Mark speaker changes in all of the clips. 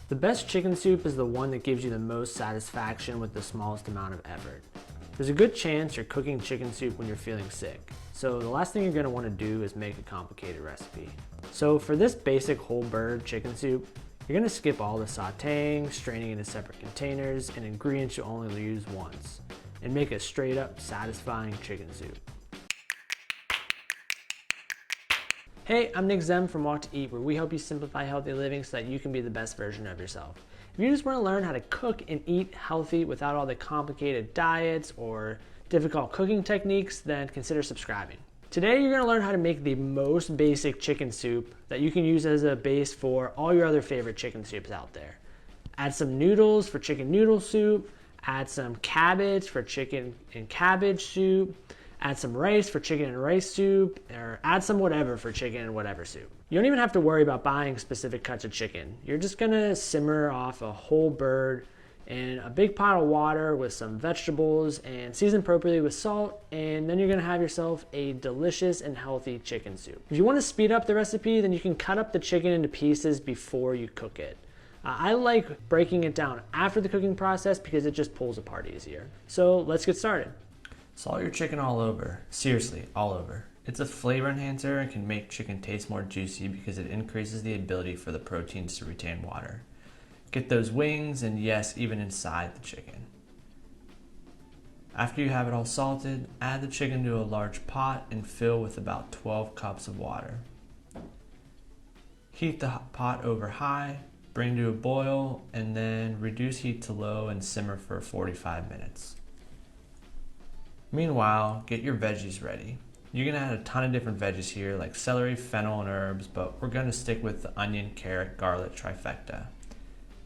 Speaker 1: The best chicken soup is the one that gives you the most satisfaction with the smallest amount of effort. There's a good chance you're cooking chicken soup when you're feeling sick, so the last thing you're going to want to do is make a complicated recipe. So for this basic whole bird chicken soup, you're going to skip all the sauteing, straining into separate containers, and ingredients you only use once, and make a straight up satisfying chicken soup. Hey, I'm Nick Zem from Walk to Eat, where we help you simplify healthy living so that you can be the best version of yourself. If you just want to learn how to cook and eat healthy without all the complicated diets or difficult cooking techniques, then consider subscribing. Today, you're going to learn how to make the most basic chicken soup that you can use as a base for all your other favorite chicken soups out there. Add some noodles for chicken noodle soup, add some cabbage for chicken and cabbage soup, add some rice for chicken and rice soup, or add some whatever for chicken and whatever soup. You don't even have to worry about buying specific cuts of chicken. You're just gonna simmer off a whole bird in a big pot of water with some vegetables and season appropriately with salt, and then you're gonna have yourself a delicious and healthy chicken soup. If you wanna speed up the recipe, then you can cut up the chicken into pieces before you cook it. I like breaking it down after the cooking process because it just pulls apart easier. So let's get started.
Speaker 2: Salt your chicken all over. Seriously, all over. It's a flavor enhancer and can make chicken taste more juicy because it increases the ability for the proteins to retain water. Get those wings and yes, even inside the chicken. After you have it all salted, add the chicken to a large pot and fill with about 12 cups of water. Heat the pot over high, bring to a boil, and then reduce heat to low and simmer for 45 minutes. Meanwhile, get your veggies ready. You're gonna add a ton of different veggies here like celery, fennel, and herbs, but we're gonna stick with the onion, carrot, garlic trifecta.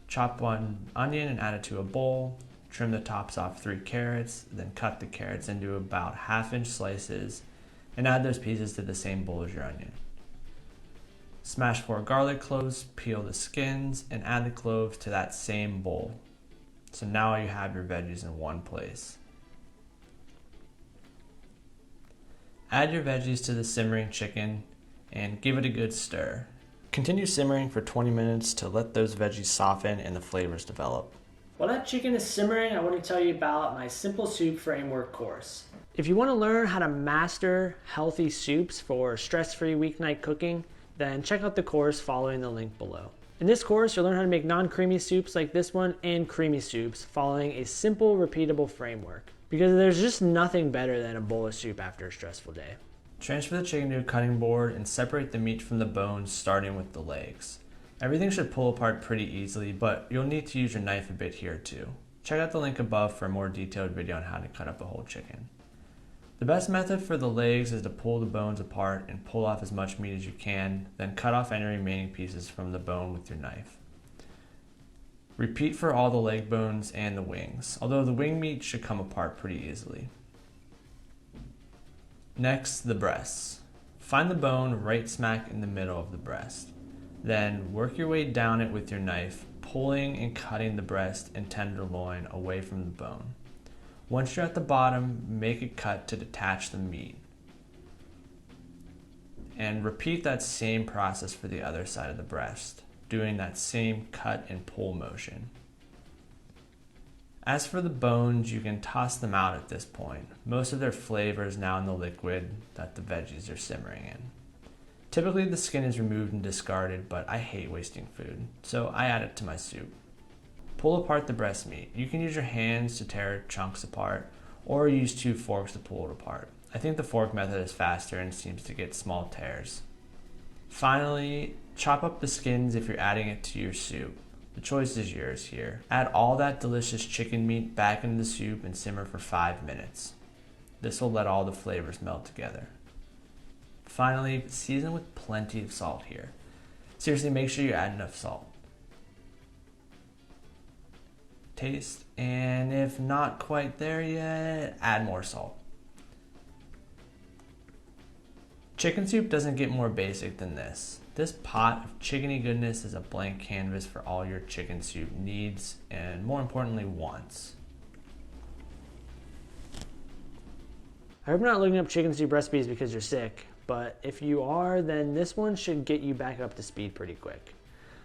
Speaker 2: Chop one onion and add it to a bowl. Trim the tops off 3 carrots, then cut the carrots into about 1/2-inch slices and add those pieces to the same bowl as your onion. Smash 4 garlic cloves, peel the skins, and add the cloves to that same bowl. So now you have your veggies in one place. Add your veggies to the simmering chicken and give it a good stir. Continue simmering for 20 minutes to let those veggies soften and the flavors develop.
Speaker 1: While that chicken is simmering, I want to tell you about my Simple Soup Framework course. If you want to learn how to master healthy soups for stress-free weeknight cooking, then check out the course following the link below. In this course, you'll learn how to make non-creamy soups like this one and creamy soups following a simple, repeatable framework. Because there's just nothing better than a bowl of soup after a stressful day.
Speaker 2: Transfer the chicken to a cutting board and separate the meat from the bones, starting with the legs. Everything should pull apart pretty easily, but you'll need to use your knife a bit here too. Check out the link above for a more detailed video on how to cut up a whole chicken. The best method for the legs is to pull the bones apart and pull off as much meat as you can, then cut off any remaining pieces from the bone with your knife. Repeat for all the leg bones and the wings, although the wing meat should come apart pretty easily. Next, the breasts. Find the bone right smack in the middle of the breast. Then work your way down it with your knife, pulling and cutting the breast and tenderloin away from the bone. Once you're at the bottom, make a cut to detach the meat. And repeat that same process for the other side of the breast, doing that same cut and pull motion. As for the bones, you can toss them out at this point. Most of their flavor is now in the liquid that the veggies are simmering in. Typically the skin is removed and discarded, but I hate wasting food, so I add it to my soup. Pull apart the breast meat. You can use your hands to tear chunks apart, or use 2 forks to pull it apart. I think the fork method is faster and seems to get small tears. Finally, chop up the skins if you're adding it to your soup. The choice is yours here. Add all that delicious chicken meat back into the soup and simmer for 5 minutes. This will let all the flavors melt together. Finally, season with plenty of salt here. Seriously, make sure you add enough salt. Taste, and if not quite there yet, add more salt. Chicken soup doesn't get more basic than this. This pot of chickeny goodness is a blank canvas for all your chicken soup needs and, more importantly, wants.
Speaker 1: I hope you're not looking up chicken soup recipes because you're sick, but if you are, then this one should get you back up to speed pretty quick.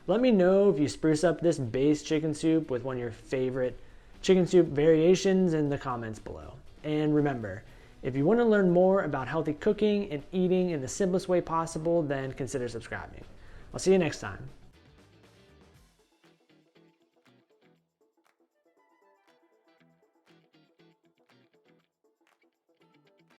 Speaker 1: Let me know if you spruce up this base chicken soup with one of your favorite chicken soup variations in the comments below. And remember, if you want to learn more about healthy cooking and eating in the simplest way possible, then consider subscribing. I'll see you next time.